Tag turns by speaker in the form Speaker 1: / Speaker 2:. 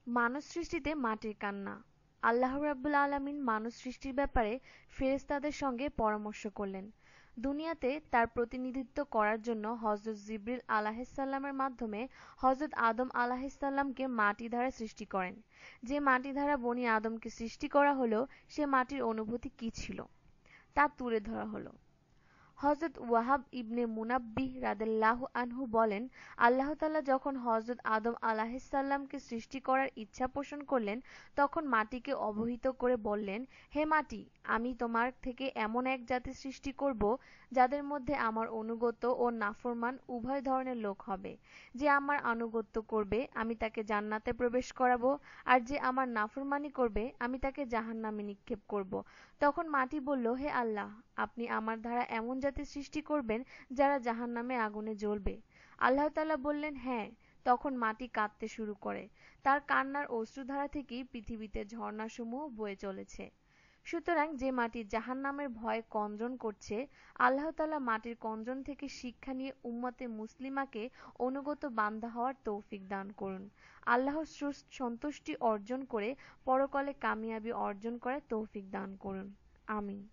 Speaker 1: মানব সৃষ্টিতে মাটির কান্না। আল্লাহ রাব্বুল আলামিন মানব সৃষ্টির ব্যাপারে ফেরেশতাদের সঙ্গে পরামর্শ করলেন। দুনিয়াতে তার প্রতিনিধিত্ব করার জন্য হযরত জিবরিল আলাইহিসসালামের মাধ্যমে হযরত আদম আলাইহিসসালামকে মাটি দ্বারা সৃষ্টি করেন। যে মাটি দ্বারা বনি আদমকে সৃষ্টি করা হলো, সে মাটির অনুভূতি কী ছিল তা তুলে ধরা হলো। হযরত ওয়াহাব ইবনে মুনাব্বিহ রাদিয়াল্লাহু আনহু বলেন, আল্লাহ তাআলা যখন হযরত আদম আলাইহিসসালামকে সৃষ্টি করার ইচ্ছা পোষণ করলেন, তখন মাটিকে অবহিত করে বললেন, হে মাটি, আমি তোমার থেকে এমন এক জাতি সৃষ্টি করব যাদের মধ্যে আমার অনুগত ও নাফরমান উভয় ধরনের লোক হবে। যে আমার আনুগত্য করবে আমি তাকে জান্নাতে প্রবেশ করাবো, আর যে আমার নাফরমানি করবে আমি তাকে জাহান্নামে নিক্ষেপ করব। তখন মাটি বলল, হে আল্লাহ, আপনি আমার দ্বারা এমন জাতি সৃষ্টি করবেন যারা জাহান্নামে আগুনে জ্বলবে। আল্লাহ তাআলা বললেন, হ্যাঁ। তখন মাটি কাঁদতে শুরু করে। তার কান্নার অশ্রুধারা থেকেই পৃথিবীতে ঝর্ণাসমূহ বয়ে চলেছে। সুতরাং যে মাটি জাহান্নামের ভয়ে ক্রন্দন করছে, আল্লাহ তাআলা মাটির ক্রন্দন থেকে শিক্ষা নিয়ে উম্মতে মুসলিমাকে অনুগত বান্দা হওয়ার তৌফিক দান করুন। আল্লাহর সন্তুষ্টি অর্জন করে পরকালে কামিয়াবি অর্জন করার তৌফিক দান করুন। আমিন।